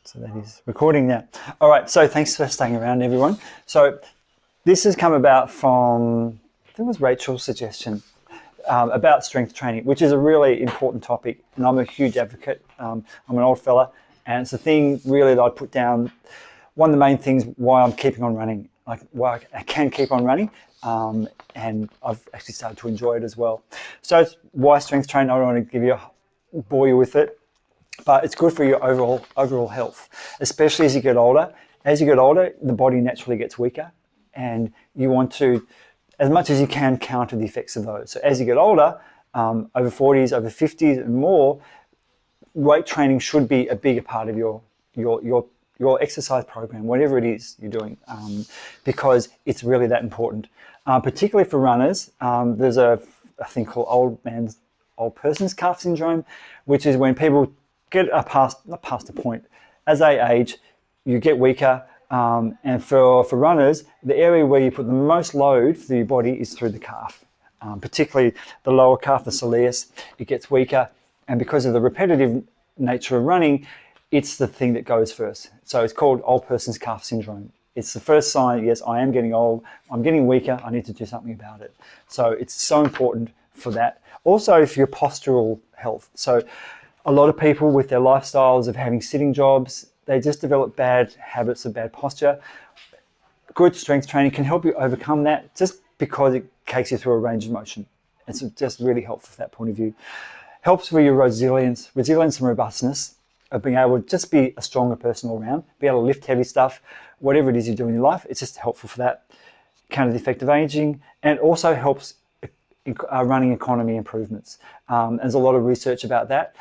So that is recording now. All right, so thanks for staying around, everyone. So this has come about from, I think it was Rachel's suggestion, about strength training, which is a really important topic, and I'm a huge advocate. I'm an old fella, and it's the thing really that I put down, one of the main things why I'm keeping on running, like why I can keep on running, and I've actually started to enjoy it as well. So it's why strength training. I don't want to bore you with it, but it's good for your overall health, especially as you get older. As you get older, the body naturally gets weaker, and you want to, as much as you can, counter the effects of those. So as you get older, over 40s, over 50s and more, weight training should be a bigger part of your exercise program, whatever it is you're doing, because it's really that important. Particularly for runners, there's a thing called old person's calf syndrome, which is when people get not past a point. As they age, you get weaker, and for runners, the area where you put the most load for your body is through the calf, particularly the lower calf, the soleus. It gets weaker, and because of the repetitive nature of running, it's the thing that goes first. So it's called old person's calf syndrome. It's the first sign, yes, I am getting old, I'm getting weaker, I need to do something about it. So it's so important for that. Also for your postural health. So a lot of people with their lifestyles of having sitting jobs, they just develop bad habits of bad posture. Good strength training can help you overcome that just because it takes you through a range of motion. It's just really helpful from that point of view. Helps with your resilience and robustness of being able to just be a stronger person all around, be able to lift heavy stuff, whatever it is you do in your life. It's just helpful for that. Counter the effect of aging, and also helps running economy improvements. There's a lot of research about that.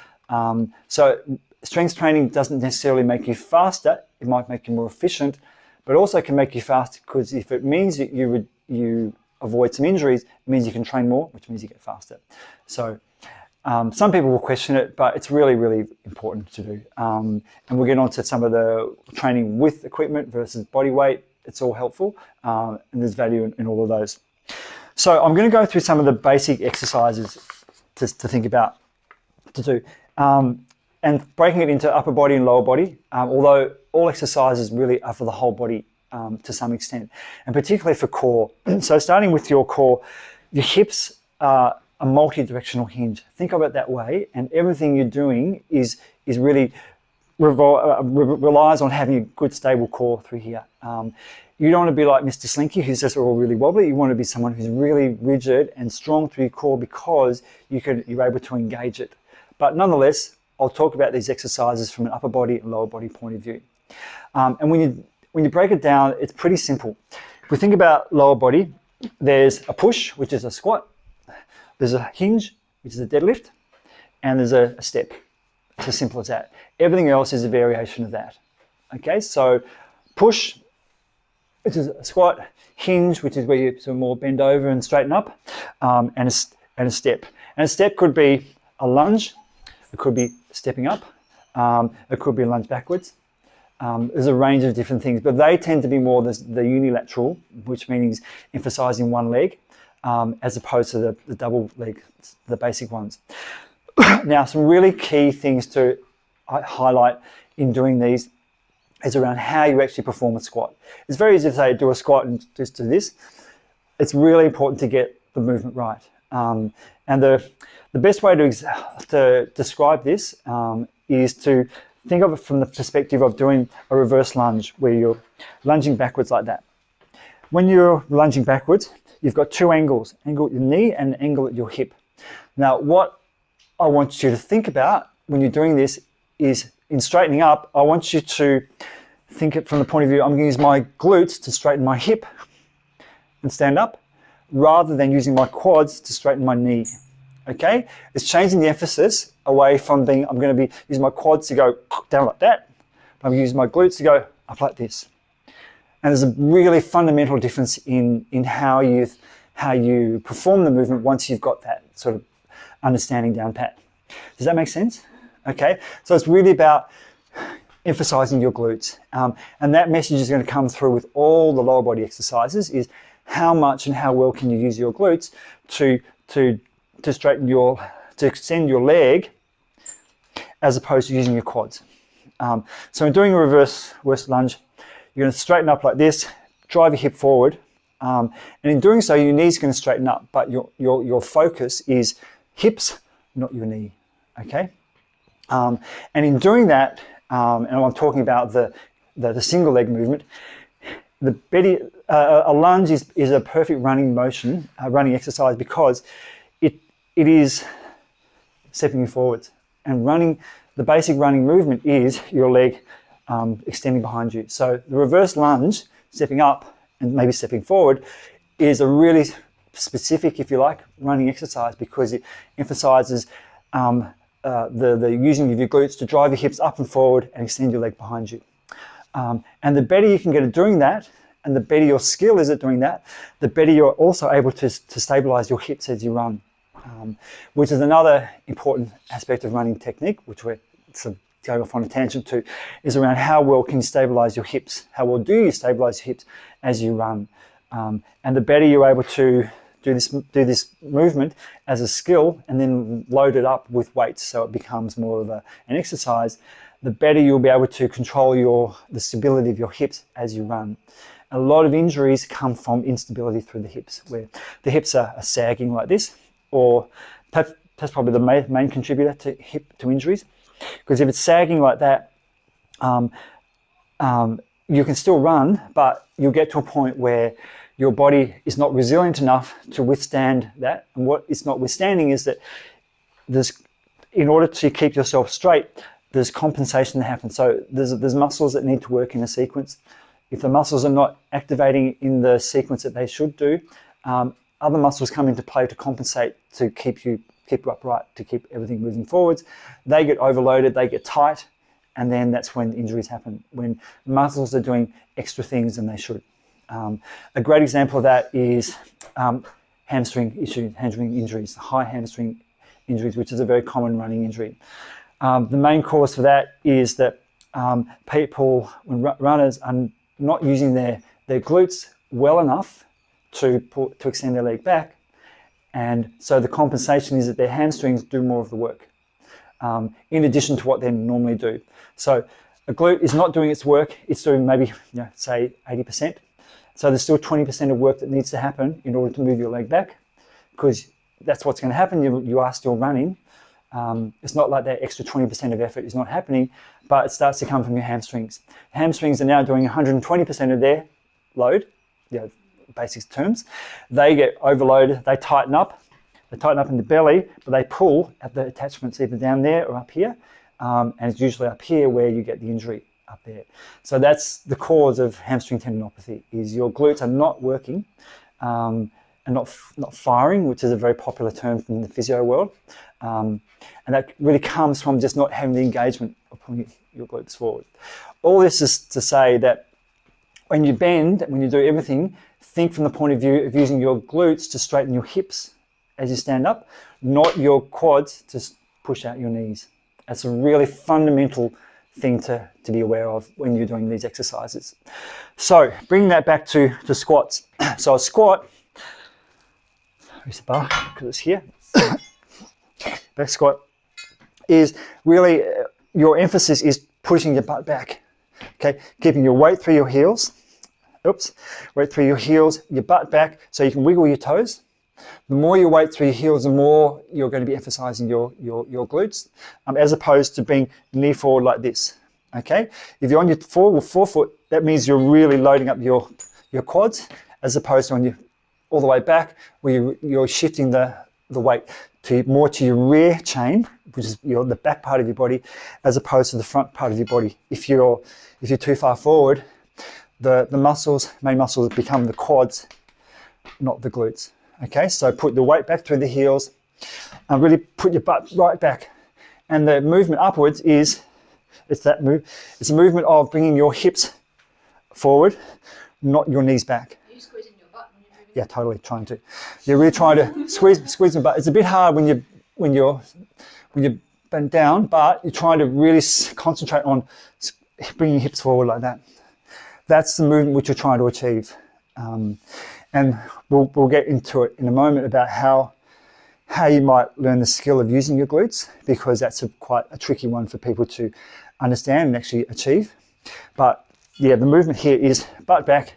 So strength training doesn't necessarily make you faster. It might make you more efficient, but also can make you faster, because if it means that you avoid some injuries, it means you can train more, which means you get faster. So some people will question it, but it's really, really important to do. And we'll get on to some of the training with equipment versus body weight. It's all helpful, and there's value in all of those. So I'm going to go through some of the basic exercises to think about, to do. And breaking it into upper body and lower body, although all exercises really are for the whole body to some extent, and particularly for core. So starting with your core, your hips are a multi-directional hinge. Think of it that way, and everything you're doing is really relies on having a good stable core through here. You don't want to be like Mr. Slinky, who's just all really wobbly. You want to be someone who's really rigid and strong through your core, because you're able to engage it. But nonetheless, I'll talk about these exercises from an upper body and lower body point of view. And when you break it down, it's pretty simple. If we think about lower body, there's a push, which is a squat. There's a hinge, which is a deadlift, and there's a step. It's as simple as that. Everything else is a variation of that. Okay, so push, which is a squat, hinge, which is where you sort of more bend over and straighten up, and a step. And a step could be a lunge, it could be stepping up, it could be a lunge backwards. There's a range of different things, but they tend to be more the unilateral, which means emphasizing one leg, as opposed to the double leg, the basic ones. Now, some really key things to highlight in doing these is around how you actually perform a squat. It's very easy to say do a squat and just do this. It's really important to get the movement right. And the best way to describe this is to think of it from the perspective of doing a reverse lunge, where you're lunging backwards like that. When you're lunging backwards, you've got two angles, angle at your knee and angle at your hip. Now, what I want you to think about when you're doing this is, in straightening up, I want you to think it from the point of view, I'm going to use my glutes to straighten my hip and stand up, rather than using my quads to straighten my knee. Okay? It's changing the emphasis away from being, I'm going to be using my quads to go down like that. I'm going to use my glutes to go up like this. And there's a really fundamental difference in how you perform the movement once you've got that sort of understanding down pat. Does that make sense? Okay, so it's really about emphasizing your glutes. And that message is going to come through with all the lower body exercises, is how much and how well can you use your glutes to straighten to extend your leg, as opposed to using your quads. So in doing a reverse lunge, you're going to straighten up like this, drive your hip forward, and in doing so, your knee's going to straighten up, but your focus is hips, not your knee, okay? And in doing that, and I'm talking about the single leg movement, a lunge is a perfect running motion, running exercise, because it is stepping you forwards. And running, the basic running movement is your leg extending behind you. So the reverse lunge, stepping up and maybe stepping forward, is a really specific, if you like, running exercise, because it emphasizes the using of your glutes to drive your hips up and forward and extend your leg behind you. And the better you can get at doing that, and the better your skill is at doing that, the better you're also able to stabilize your hips as you run, which is another important aspect of running technique, which we're sort of going off on a tangent to, is around how well can you stabilize your hips? How well do you stabilize your hips as you run? And the better you're able to do this movement as a skill and then load it up with weights so it becomes more of an exercise, the better you'll be able to control the stability of your hips as you run. A lot of injuries come from instability through the hips, where the hips are sagging like this, or that's probably the main contributor to injuries. Because if it's sagging like that, you can still run, but you'll get to a point where your body is not resilient enough to withstand that. And what it's not withstanding is that in order to keep yourself straight, there's compensation that happens. So there's muscles that need to work in a sequence. If the muscles are not activating in the sequence that they should do, other muscles come into play to compensate, to keep you upright, to keep everything moving forwards. They get overloaded, they get tight, and then that's when injuries happen, when muscles are doing extra things than they should. A great example of that is hamstring injuries, high hamstring injuries, which is a very common running injury. The main cause for that is that people, when runners are not using their glutes well enough to extend their leg back, and so the compensation is that their hamstrings do more of the work, in addition to what they normally do. So a glute is not doing its work, it's doing maybe, say 80%. So there's still 20% of work that needs to happen in order to move your leg back, because that's what's going to happen. You are still running. It's not like that extra 20% of effort is not happening, but it starts to come from your hamstrings. Hamstrings are now doing 120% of their load, basic terms. They get overloaded, they tighten up in the belly, but they pull at the attachments either down there or up here, and it's usually up here where you get the injury, up there. So that's the cause of hamstring tendinopathy, is your glutes are not working and not firing, which is a very popular term from the physio world. And that really comes from just not having the engagement of pulling your glutes forward. All this is to say that when you bend, when you do everything, think from the point of view of using your glutes to straighten your hips as you stand up, not your quads to push out your knees. That's a really fundamental thing to be aware of when you're doing these exercises. So bringing that back to squats. So a squat, where's the bar? Because it's here. Back squat is really, your emphasis is pushing your butt back, okay? Keeping your weight through your heels, weight through your heels, your butt back, so you can wiggle your toes. The more you weight through your heels, the more you're going to be emphasizing your glutes, as opposed to being knee forward like this, okay? If you're on your forefoot, that means you're really loading up your quads, as opposed to when you're all the way back, where you're shifting the weight more to your rear chain, which is the back part of your body, as opposed to the front part of your body. If you're too far forward, the main muscles become the quads, not the glutes. Okay, so put the weight back through the heels and really put your butt right back. And the movement upwards it's a movement of bringing your hips forward, not your knees back. Are you squeezing your butt when you're moving? Yeah, totally trying to. You're really trying to squeeze my butt. It's a bit hard when you're bent down, but you're trying to really concentrate on bringing your hips forward like that. That's the movement which you're trying to achieve. And we'll get into it in a moment about how you might learn the skill of using your glutes, because that's quite a tricky one for people to understand and actually achieve. But yeah, the movement here is butt back,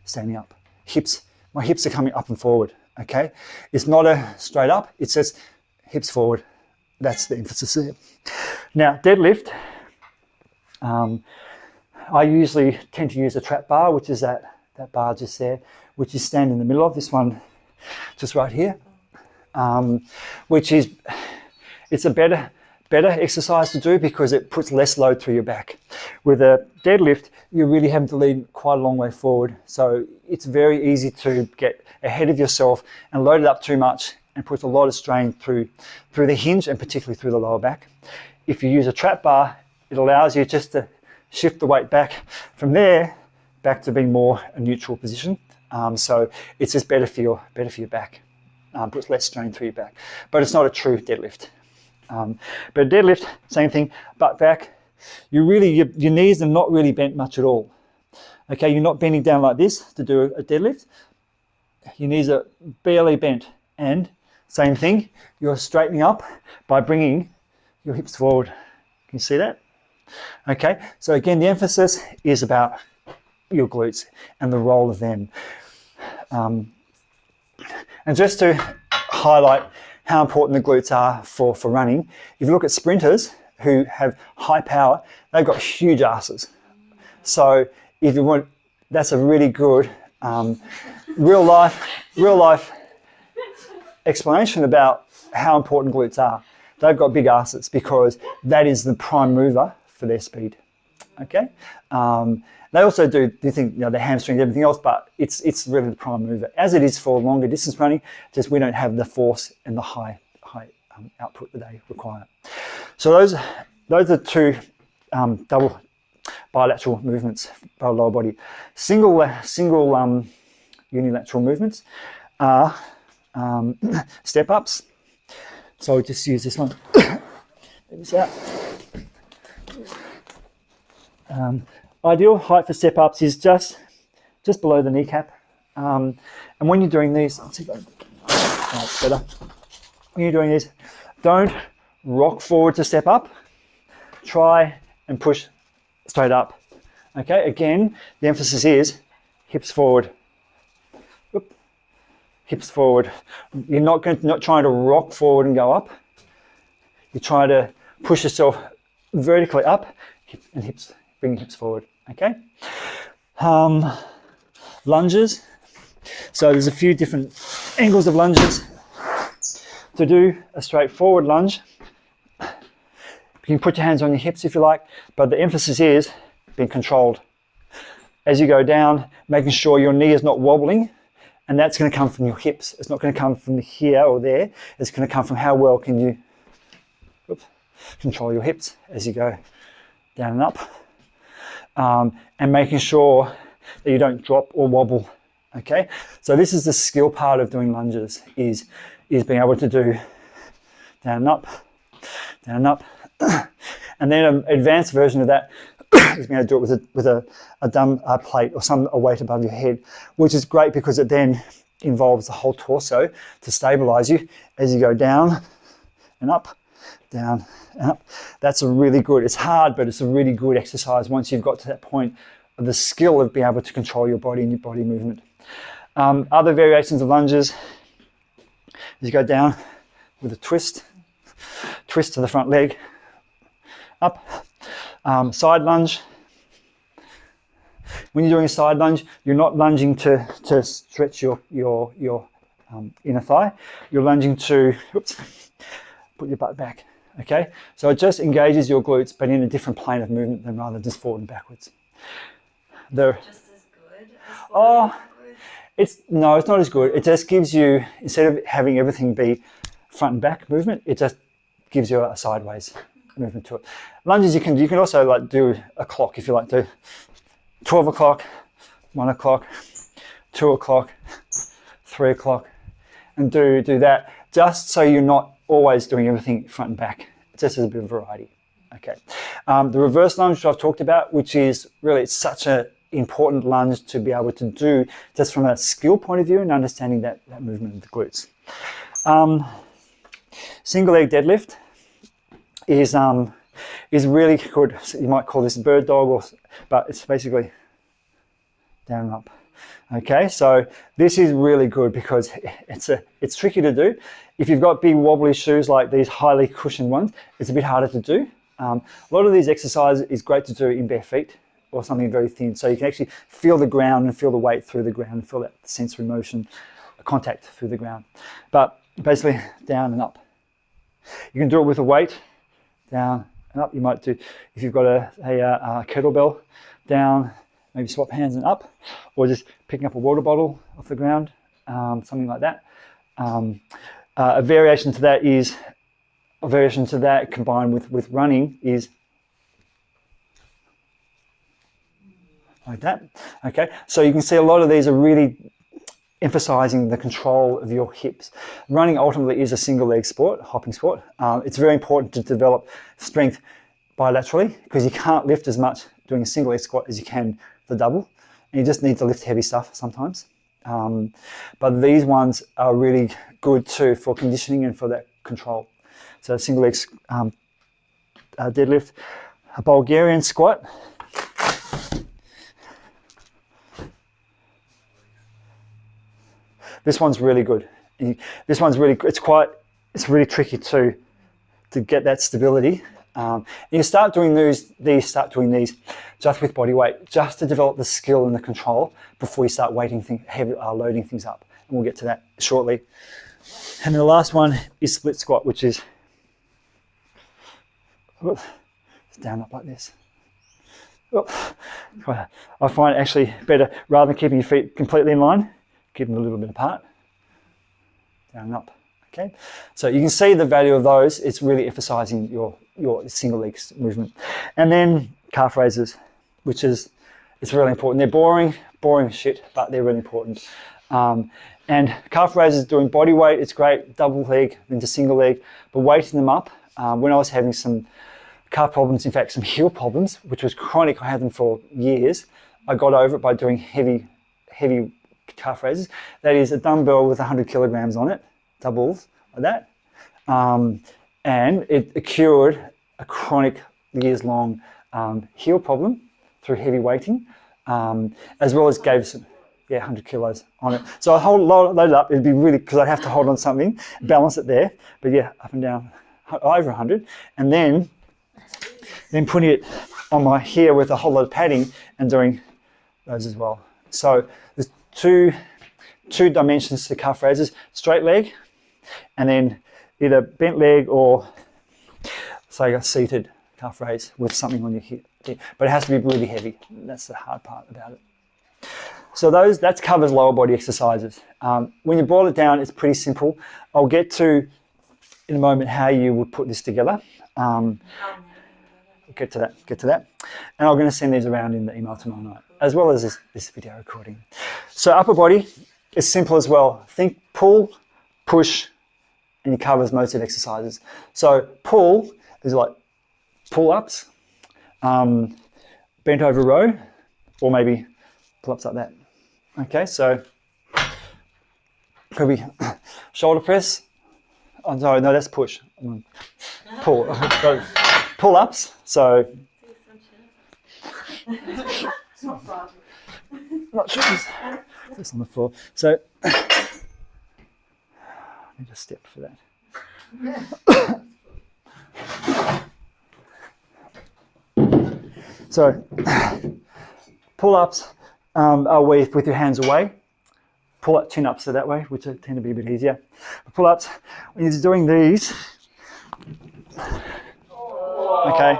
standing up. Hips, my hips are coming up and forward, okay? It's not a straight up, it says hips forward. That's the emphasis there. Now, deadlift, I usually tend to use a trap bar, which is that bar just there, which is stand in the middle of this one, just right here, which is, it's a better exercise to do because it puts less load through your back. With a deadlift, you're really having to lean quite a long way forward. So it's very easy to get ahead of yourself and load it up too much and puts a lot of strain through the hinge and particularly through the lower back. If you use a trap bar, it allows you just to shift the weight back from there back to being more a neutral position. So it's just better for your back. Puts less strain through your back. But it's not a true deadlift. But a deadlift, same thing, butt back. Your knees are not really bent much at all. Okay, you're not bending down like this to do a deadlift. Your knees are barely bent. And same thing, you're straightening up by bringing your hips forward. Can you see that? Okay, so again, the emphasis is about your glutes and the role of them. And just to highlight how important the glutes are for running, if you look at sprinters who have high power, they've got huge asses. So if you want, that's a really good real life explanation about how important glutes are. They've got big asses because that is the prime mover for their speed. Okay, they also do think, their hamstrings, everything else, but it's really the prime mover, as it is for longer distance running. Just we don't have the force and the high output that they require. So those are two double bilateral movements by the lower body. Single unilateral movements are step ups. So I'll just use this one. Get this out. Ideal height for step ups is just below the kneecap. And when you're doing these, let's see if that's better. When you're doing these, don't rock forward to step up. Try and push straight up. Okay, again, the emphasis is hips forward. Whoop. Hips forward. You're not trying to rock forward and go up. You try to push yourself vertically up and hips, bring hips forward. Okay. Lunges. So there's a few different angles of lunges. To do a straightforward lunge, you can put your hands on your hips if you like, but the emphasis is being controlled. As you go down, making sure your knee is not wobbling, and that's going to come from your hips. It's not going to come from here or there. It's going to come from how well can you control your hips as you go down and up, and making sure that you don't drop or wobble. Okay, so this is the skill part of doing lunges, is being able to do down and up, down and up. And then an advanced version of that is being able to do it with a dumb plate or a weight above your head, which is great because it then involves the whole torso to stabilize you as you go down and up, down and up. That's a really good, it's hard, but it's a really good exercise once you've got to that point of the skill of being able to control your body and your body movement. Other variations of lunges, as you go down with a twist to the front leg, up, side lunge. When you're doing a side lunge, you're not lunging to stretch your inner thigh. You're lunging to, put your butt back. Okay, so it just engages your glutes, but in a different plane of movement than rather just forward and backwards. Just as good as forward and backwards? It's not as good. It just gives you, instead of having everything be front and back movement, it just gives you a sideways movement to it. Lunges, you can also like do a clock if you like to. 12 o'clock, 1 o'clock, 2 o'clock, 3 o'clock, and do that just so you're not always doing everything front and back, just as a bit of variety. Okay. The reverse lunge, which I've talked about, which is really, it's such an important lunge to be able to do just from a skill point of view and understanding that movement of the glutes. Single leg deadlift is is really good. So you might call this bird dog, but it's basically down and up. Okay, so this is really good because it's tricky to do. If you've got big wobbly shoes like these highly cushioned ones, it's a bit harder to do. A lot of these exercises is great to do in bare feet or something very thin, so you can actually feel the ground and feel the weight through the ground and feel that sensory motion, contact through the ground. But basically down and up. You can do it with a weight, down and up. You might do, if you've got a kettlebell, down, maybe swap hands and up, or just picking up a water bottle off the ground, something like that. A variation to that combined with running is like that. Okay, so you can see a lot of these are really emphasizing the control of your hips. Running ultimately is a single leg sport, hopping sport. It's very important to develop strength bilaterally because you can't lift as much doing a single leg squat as you can the double, and you just need to lift heavy stuff sometimes. But these ones are really good too for conditioning and for that control. So single leg deadlift, a Bulgarian squat. This one's really good. This one's really, it's really tricky to get that stability. You start doing these just with body weight, just to develop the skill and the control before you start loading things up. And we'll get to that shortly. And the last one is split squat, which is down up like this. I find it actually better, rather than keeping your feet completely in line, keep them a little bit apart, down and up. Okay, so you can see the value of those. It's really emphasizing your single leg movement. And then calf raises, which is, it's really important. They're boring shit, but they're really important. And calf raises, doing body weight, it's great, double leg into single leg, but weighting them up. When I was having some calf problems, in fact some heel problems, which was chronic, I had them for years, I got over it by doing heavy calf raises. That is a dumbbell with 100 kilograms on it, doubles like that, and it cured a chronic years-long heel problem through heavy weighting, as well as gave some 100 kilos on it. So I load it up. It'd be really, because I'd have to hold on something, balance it there, but up and down over 100, and then putting it on my here with a whole lot of padding and doing those as well. So there's two dimensions to calf raises: straight leg, and then either bent leg or say a seated calf raise with something on your hip. But it has to be really heavy. That's the hard part about it. So that covers lower body exercises. When you boil it down, it's pretty simple. I'll get to in a moment how you would put this together. Get to that. And I'm going to send these around in the email tomorrow night, as well as this video recording. So upper body is simple as well. Think pull, push, and it covers most of the exercises. So pull is like pull-ups, bent over row, or maybe pull-ups like that. Okay, so could be shoulder press. Oh, no, that's push. Pull. Pull-ups. So It's not froggy. not sure it's on the floor. So I need a step for that. So pull-ups are with your hands away. Pull-up chin-ups are that way, which tend to be a bit easier. But pull-ups, when you're doing these, okay.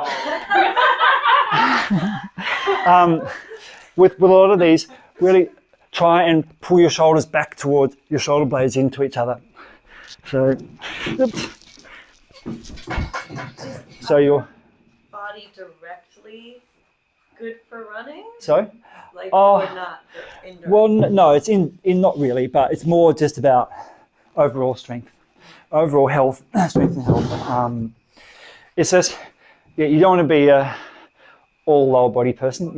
With a lot of these, really try and pull your shoulders back towards your shoulder blades into each other. So, so your body directly good for running? So, or not? Well, no, it's in not really, but it's more just about overall strength, overall health, strength and health. It's just, you don't want to be a all lower body person.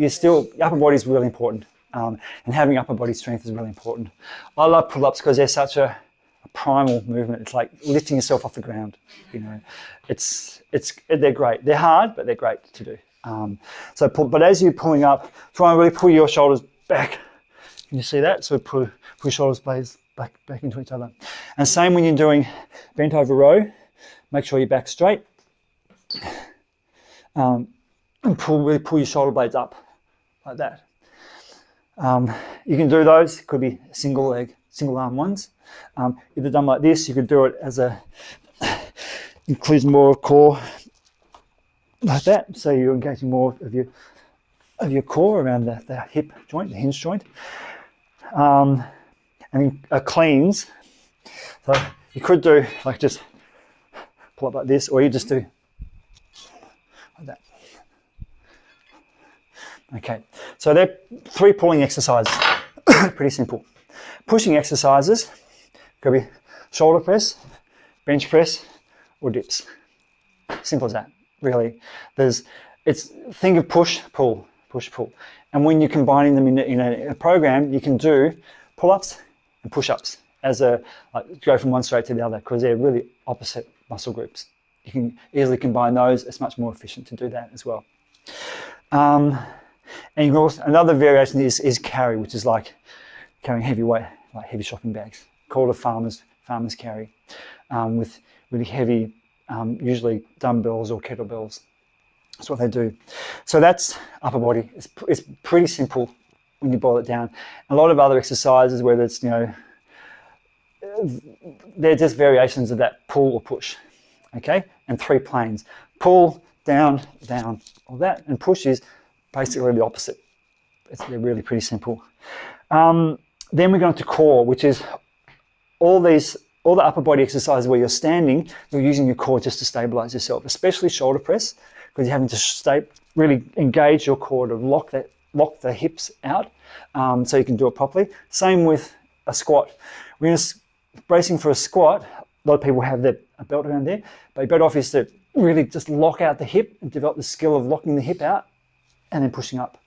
Upper body is really important, and having upper body strength is really important. I love pull-ups because they're such a primal movement. It's like lifting yourself off the ground. You know, they're great. They're hard, but they're great to do. But as you're pulling up, try and really pull your shoulders back. Can you see that? So pull your shoulders blades back into each other. And same when you're doing bent over row. Make sure your back's straight. And really pull your shoulder blades up like that. You can do those. It could be single leg, single arm ones. If they're done like this, you could do it as includes more core like that. So you're engaging more of your core around the hip joint, the hinge joint. And cleans. So you could do like just pull up like this, or you just do like that. Okay, so they're 3 pulling exercises. Pretty simple. Pushing exercises could be shoulder press, bench press, or dips. Simple as that, really. Think of push, pull, and when you're combining them in a program, you can do pull-ups and push-ups as go from one straight to the other, because they're really opposite muscle groups. You can easily combine those. It's much more efficient to do that as well. And you can also, another variation is carry, which is like carrying heavy weight, like heavy shopping bags, called a farmer's carry, with really heavy, usually dumbbells or kettlebells. That's what they do. So that's upper body. It's pretty simple when you boil it down. A lot of other exercises, whether it's, they're just variations of that pull or push, okay? And 3 planes. Pull, down, down, all that. And push is basically the opposite. They're really pretty simple. Then we go into core, which is all the upper body exercises where you're standing, you're using your core just to stabilize yourself, especially shoulder press, because you're having to really engage your core to lock the hips out, so you can do it properly. Same with a squat. When you're bracing for a squat, a lot of people have a belt around there, but your better off is to really just lock out the hip and develop the skill of locking the hip out and then pushing up.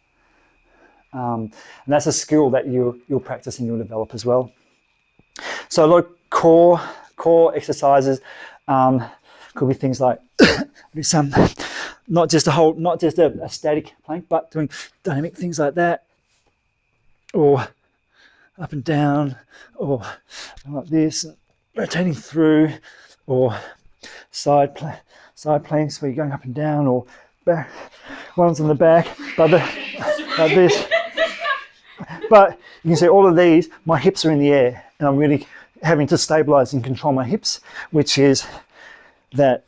And that's a skill that you'll practice and you'll develop as well. So a lot of core exercises could be things like not just a static plank, but doing dynamic things like that, or up and down, or like this, rotating through, or side planks where you're going up and down, or back ones on the back, but like this. But you can see all of these, my hips are in the air, and I'm really having to stabilize and control my hips, which is that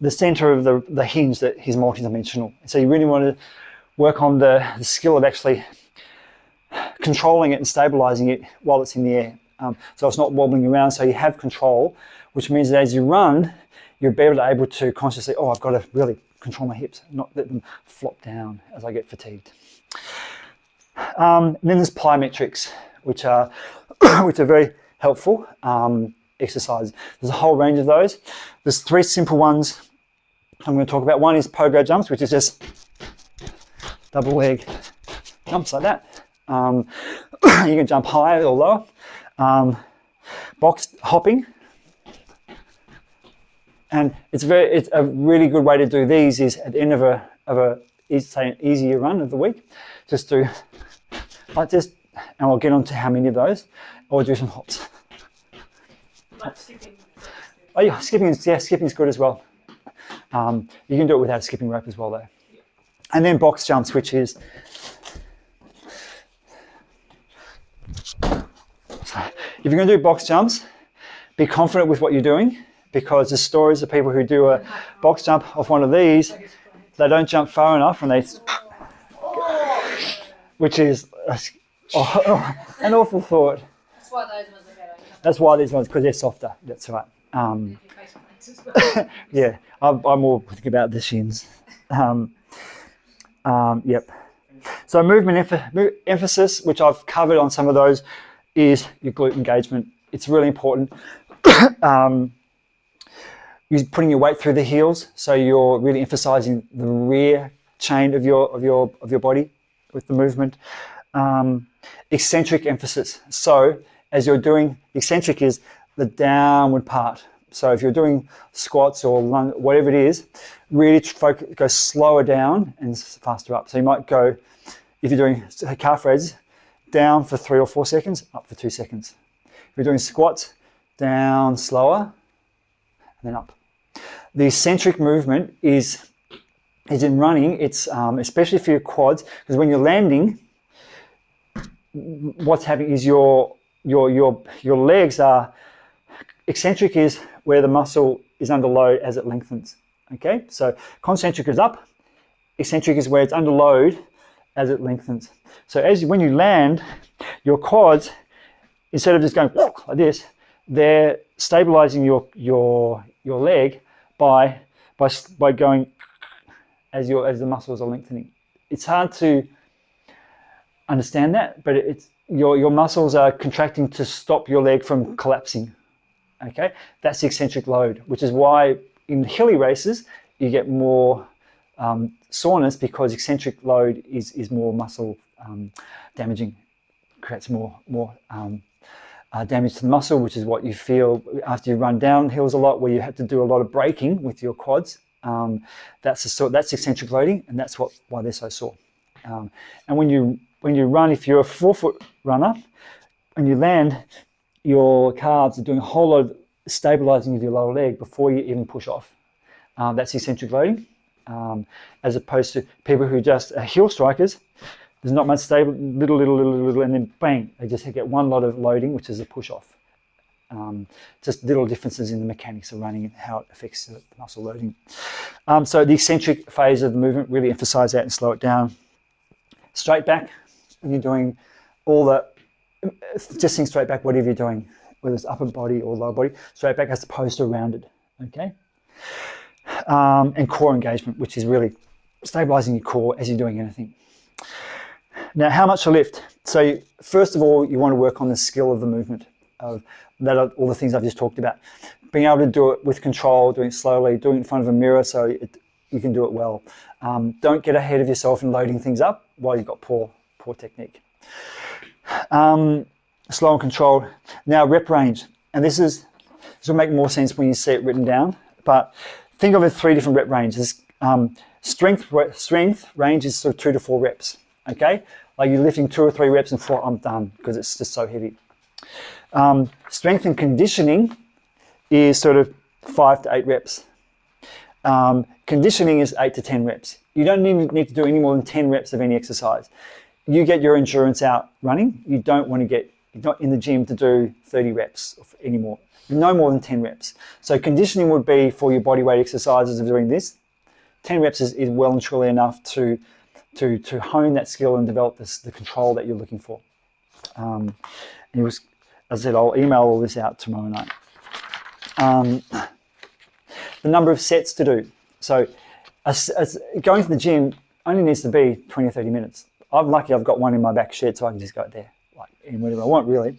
the center of the hinge that is multidimensional. So you really want to work on the skill of actually controlling it and stabilizing it while it's in the air. So it's not wobbling around, so you have control, which means that as you run, you're better able to consciously, I've got to really control my hips, not let them flop down as I get fatigued. And then there's plyometrics, which are very helpful exercises. There's a whole range of those. There's 3 simple ones I'm going to talk about. One is pogo jumps, which is just double leg jumps like that. You can jump higher or lower. Box hopping. And it's a really good way to do these is at the end of an easier run of the week. Just do like this, and I'll get on to how many of those, or do some hops. Like skipping. Oh yeah, skipping's good as well. You can do it without a skipping rope as well though. And then box jumps, which is if you're going to do box jumps, be confident with what you're doing, because there's stories of people who do a box jump off one of these, they don't jump far enough, and which is an awful thought. That's why those ones are better. That's why these ones, because they're softer. That's right. Yeah, I'm more thinking about the shins. Yep. So movement emphasis, which I've covered on some of those, is your glute engagement. It's really important. You're putting your weight through the heels, so you're really emphasizing the rear chain of your body with the movement. Eccentric emphasis. So as you're doing, eccentric is the downward part. So if you're doing squats or whatever it is, really focus, go slower down and faster up. So you might go, if you're doing calf raises, down for 3 or 4 seconds, up for 2 seconds. If you're doing squats, down slower, and then up. The eccentric movement is in running. It's especially for your quads, because when you're landing, what's happening is your legs are eccentric is where the muscle is under load as it lengthens. Okay, so concentric is up, eccentric is where it's under load as it lengthens. So when you land, your quads, instead of just going like this, they're stabilizing your leg by going as the muscles are lengthening. It's hard to understand that, but it's your muscles are contracting to stop your leg from collapsing. Okay, that's the eccentric load, which is why in hilly races you get more soreness, because eccentric load is more muscle damaging, creates more damage to the muscle, which is what you feel after you run down hills a lot, where you have to do a lot of braking with your quads. That's eccentric loading, and that's why they're so sore. And when you run, if you're a 4-foot runner, when you land, your calves are doing a whole lot of stabilizing of your lower leg before you even push off. That's eccentric loading, as opposed to people who just are heel strikers. There's not much stable, little, and then bang, they just get one lot of loading, which is a push off. Just little differences in the mechanics of running and how it affects the muscle loading. So the eccentric phase of the movement, really emphasize that and slow it down. Straight back, when you're doing just think straight back, whatever you're doing, whether it's upper body or lower body, straight back as opposed to rounded, okay? And core engagement, which is really stabilizing your core as you're doing anything. Now, how much to lift? So first of all, you want to work on the skill of the movement. That are all the things I've just talked about. Being able to do it with control, doing it slowly, doing it in front of a mirror so you can do it well. Don't get ahead of yourself and loading things up while you've got poor technique. Slow and controlled. Now rep range, and this will make more sense when you see it written down, but think of it 3 different rep ranges. Strength range is sort of 2 to 4 reps, okay? Like you're lifting 2 or 3 reps and 4, I'm done, because it's just so heavy. Strength and conditioning is sort of 5 to 8 reps. Conditioning is 8 to 10 reps. You don't need to do any more than 10 reps of any exercise. You get your endurance out running. You don't want to you're not in the gym to do 30 reps anymore. No more than 10 reps. So conditioning would be for your body weight exercises of doing this. 10 reps is well and truly enough to hone that skill and develop the control that you're looking for. As I said, I'll email all this out tomorrow night. The number of sets to do. So going to the gym only needs to be 20 or 30 minutes. I'm lucky I've got one in my back shed, so I can just go there, like in whatever I want, really.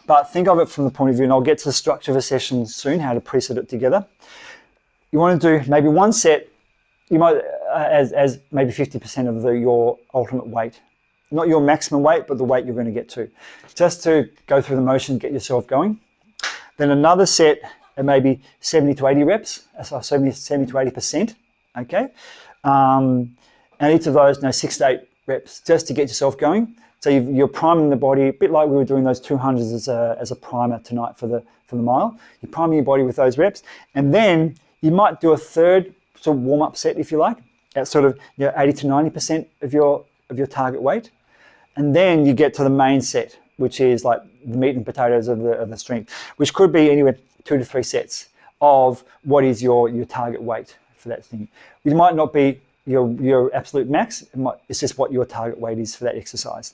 But think of it from the point of view, and I'll get to the structure of a session soon, how to preset it together. You want to do maybe one set, you might as maybe 50% of your ultimate weight. Not your maximum weight, but the weight you're going to get to. Just to go through the motion, get yourself going. Then another set at maybe 70 to 80 reps, so 70 to 80%, okay? And each of those, 6 to 8 reps, just to get yourself going. So you're priming the body, a bit like we were doing those 200s as a primer tonight for the mile. You're priming your body with those reps, and then you might do a third sort of warm-up set, if you like, at sort of 80 to 90% of your target weight. And then you get to the main set, which is like the meat and potatoes of the strength, which could be anywhere 2 to 3 sets of what is your target weight for that thing. It might not be your absolute max, it's just what your target weight is for that exercise.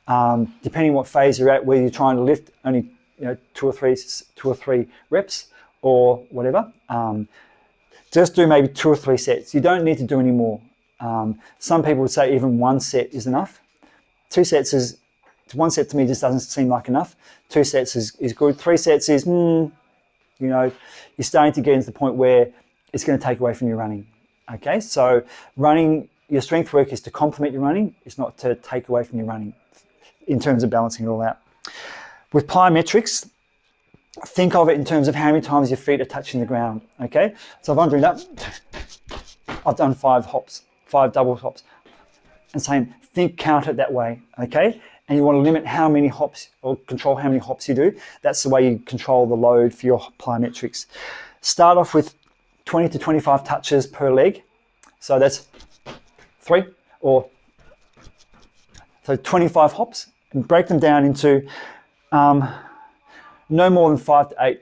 Depending on what phase you're at, whether you're trying to lift only 2 or 3 reps or whatever, just do maybe 2 or 3 sets. You don't need to do any more. Some people would say even 1 set is enough. 2 sets is, 1 set to me just doesn't seem like enough. 2 sets is good. 3 sets is, you're starting to get into the point where it's going to take away from your running. Okay, so running, your strength work is to complement your running. It's not to take away from your running in terms of balancing it all out. With plyometrics, think of it in terms of how many times your feet are touching the ground, okay? So if I'm doing that, I've done 5 hops, 5 double hops. And saying, count it that way, okay? And you want to limit how many hops or control how many hops you do. That's the way you control the load for your plyometrics. Start off with 20 to 25 touches per leg. So that's 3 or so 25 hops, and break them down into no more than 5 to 8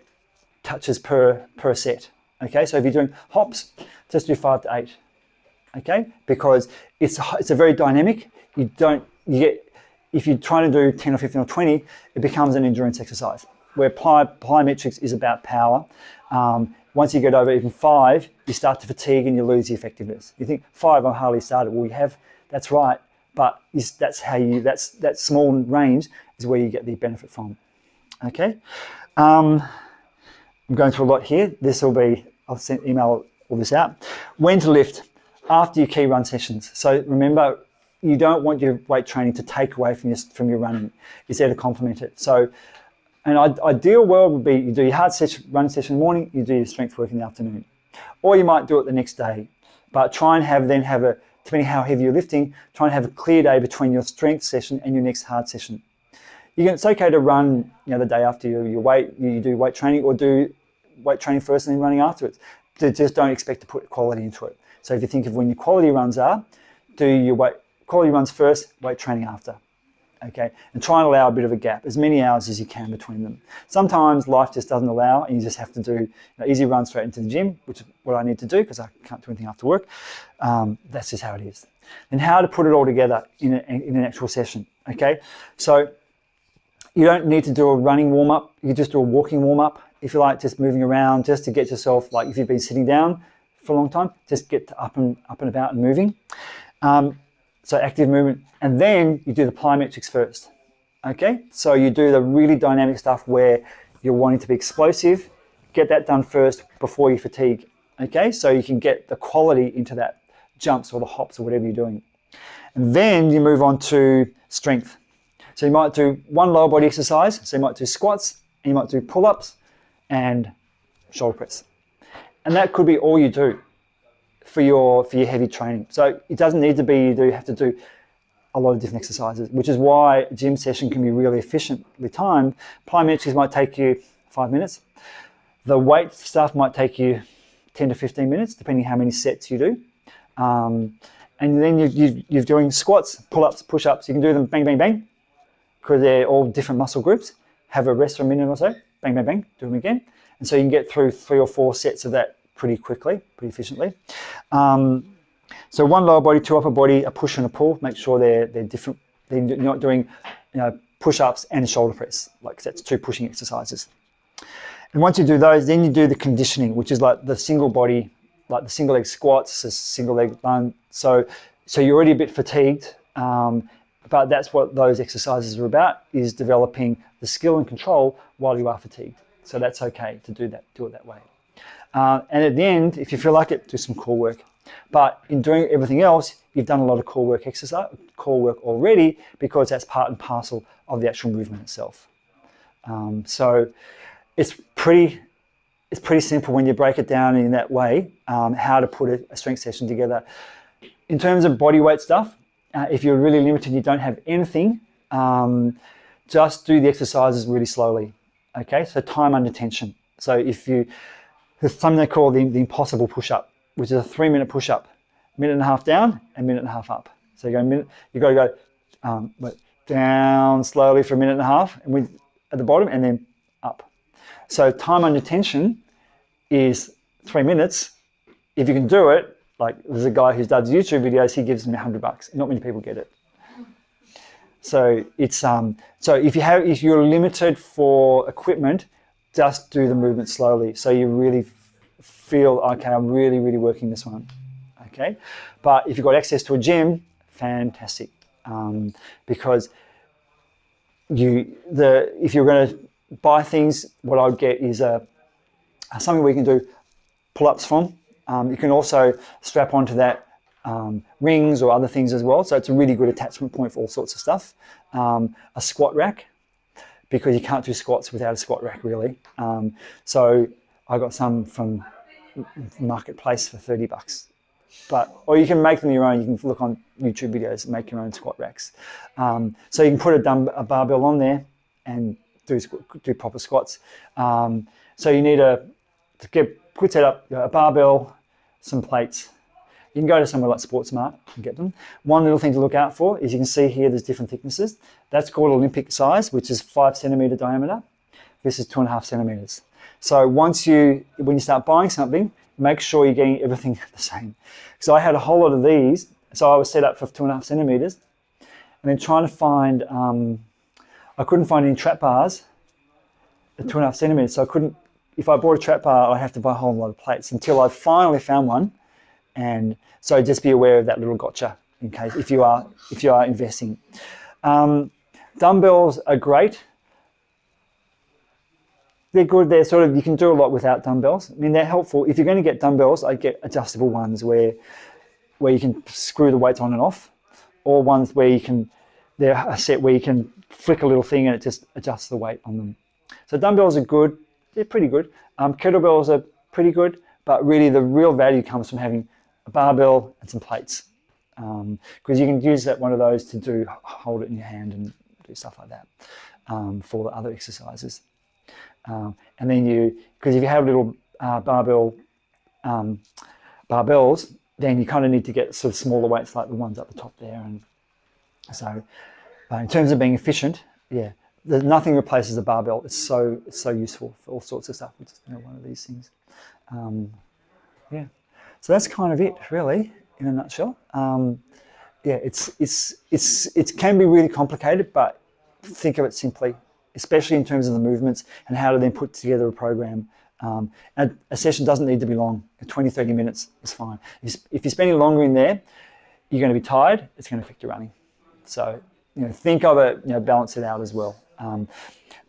touches per set. Okay, so if you're doing hops, just do 5 to 8. Okay, because it's a very dynamic. If you're trying to do 10 or 15 or 20, it becomes an endurance exercise. Where plyometrics is about power. Once you get over even 5, you start to fatigue and you lose the effectiveness. You think 5, I hardly started. Well, that's right, but that small range is where you get the benefit from. Okay, I'm going through a lot here. I'll email all this out. When to lift after your key run sessions. So remember, you don't want your weight training to take away from your running. It's there to complement it. So, an ideal world would be you do your hard run session in the morning, you do your strength work in the afternoon. Or you might do it the next day. But try and depending how heavy you're lifting, try and have a clear day between your strength session and your next hard session. It's okay to run the day after you do weight training, or do weight training first and then running afterwards. Just don't expect to put quality into it. So if you think of when your quality runs are, do your quality runs first, weight training after. Okay, and try and allow a bit of a gap, as many hours as you can between them. Sometimes life just doesn't allow, and you just have to do easy run straight into the gym, which is what I need to do because I can't do anything after work. That's just how it is. And how to put it all together in an actual session. Okay, so you don't need to do a running warm up. You just do a walking warm up. If you like, just moving around, just to get yourself, like if you've been sitting down for a long time, just get up and about and moving. So active movement, and then you do the plyometrics first. Okay, so you do the really dynamic stuff where you're wanting to be explosive. Get that done first before you fatigue. Okay, so you can get the quality into that jumps or the hops or whatever you're doing. And then you move on to strength. So you might do one lower body exercise. So you might do squats, and you might do pull-ups and shoulder press. And that could be all you do for your heavy training. So it doesn't need to be you have to do a lot of different exercises, which is why a gym session can be really efficiently timed. Plyometrics might take you 5 minutes. The weight stuff might take you 10 to 15 minutes, depending how many sets you do. And then you're doing squats, pull-ups, push-ups. You can do them bang, bang, bang, because they're all different muscle groups. Have a rest for a minute or so, bang, bang, bang, do them again. And so you can get through 3 or 4 sets of that pretty quickly, pretty efficiently. So one lower body, 2 upper body, a push and a pull. Make sure they're different. You're not doing push-ups and shoulder press. Like that's 2 pushing exercises. And once you do those, then you do the conditioning, which is like the single body, like the single leg squats, the single leg run. So you're already a bit fatigued, but that's what those exercises are about, is developing the skill and control while you are fatigued. So that's okay to do it that way. And at the end, if you feel like it, do some core work. But in doing everything else, you've done a lot of core work already, because that's part and parcel of the actual movement itself. So it's pretty simple when you break it down in that way, how to put a strength session together. In terms of body weight stuff, if you're really limited and you don't have anything, just do the exercises really slowly. Okay, so time under tension. So there's something they call the impossible push-up, which is a 3-minute push-up, minute and a half down and minute and a half up. So you got to go down slowly for a minute and a half, and at the bottom, and then up. So time under tension is 3 minutes. If you can do it, like there's a guy who does YouTube videos, he gives me $100. Not many people get it. So it's so if you're limited for equipment, just do the movement slowly, so you really feel, okay, I'm really, really working this one. Okay, but if you've got access to a gym, fantastic, because if you're going to buy things, what I would get is something we can do pull-ups from. You can also strap onto that rings or other things as well. So it's a really good attachment point for all sorts of stuff. A squat rack, because you can't do squats without a squat rack really. So I got some from Marketplace for $30. Or you can make them your own. You can look on YouTube videos and make your own squat racks. So you can put a barbell on there and do proper squats. So you need to get quick setup, a barbell, some plates. You can go to somewhere like SportsMart and get them. One little thing to look out for is you can see here there's different thicknesses. That's called Olympic size, which is 5 centimeter diameter. This is 2.5 centimeters. So when you start buying something, make sure you're getting everything the same. So I had a whole lot of these, so I was set up for 2.5 centimeters, and then trying to find, I couldn't find any trap bars at 2.5 centimeters. So I couldn't, if I bought a trap bar, I'd have to buy a whole lot of plates until I finally found one. And so just be aware of that little gotcha in case if you are investing. Dumbbells are great. They're good. They're sort of, you can do a lot without dumbbells. I mean, they're helpful. If you're going to get dumbbells, I get adjustable ones where you can screw the weights on and off, or ones where they're a set where you can flick a little thing and it just adjusts the weight on them. So dumbbells are good. They're pretty good. Kettlebells are pretty good, but really the real value comes from having a barbell and some plates, because you can use one of those to hold it in your hand and do stuff like that for the other exercises. And then because if you have little barbells, then you kind of need to get sort of smaller weights like the ones up the top there. And so in terms of being efficient, yeah, nothing replaces a barbell. It's so useful for all sorts of stuff, which is one of these things. Yeah, so that's kind of it really in a nutshell. Yeah, it can be really complicated, but think of it simply, especially in terms of the movements and how to then put together a program. And a session doesn't need to be long. 20-30 minutes is fine. If you're spending longer in there, you're going to be tired. It's going to affect your running. So think of it, balance it out as well.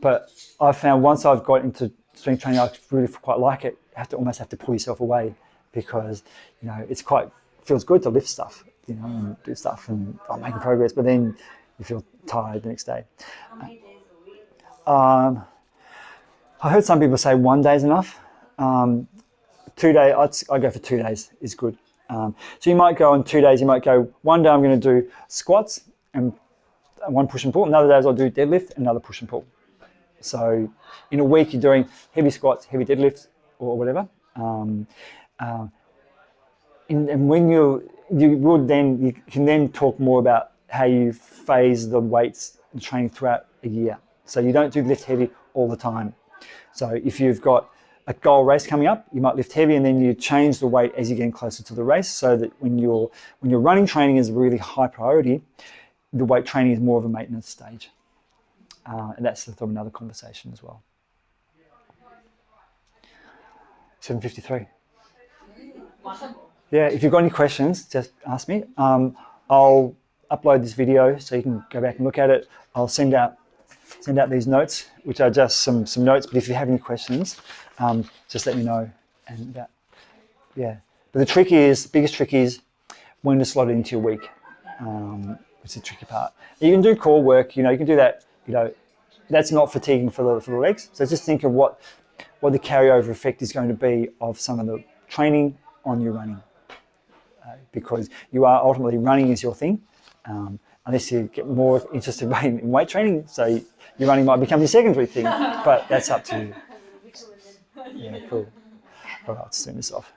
But I've found once I've got into strength training, I really quite like it. You almost have to pull yourself away, because it's feels good to lift stuff, and do stuff, and I'm making progress. But then you feel tired the next day. How many days a week? I heard some people say 1 day is enough. 2 days, I go for 2 days is good. So you might go on 2 days. You might go, one day I'm going to do squats and one push and pull. Another days I'll do deadlift and another push and pull. So in a week you're doing heavy squats, heavy deadlifts, or whatever. And when you can then talk more about how you phase the weights and training throughout a year. So you don't do lift heavy all the time. So if you've got a goal race coming up, you might lift heavy and then you change the weight as you're getting closer to the race, so that when your running training is a really high priority, the weight training is more of a maintenance stage. And that's sort of another conversation as well. 7:53. Yeah, if you've got any questions, just ask me. I'll upload this video so you can go back and look at it. I'll send out these notes, which are just some notes. But if you have any questions, just let me know. And yeah. But the biggest trick is when to slot it into your week. It's the tricky part. You can do core work. You can do that. That's not fatiguing for the legs. So just think of what the carryover effect is going to be of some of the training on your running, because you are ultimately running is your thing. Unless you get more interested in weight training, so your running might become your secondary thing. But that's up to you. Yeah, cool. All right, let's turn this off.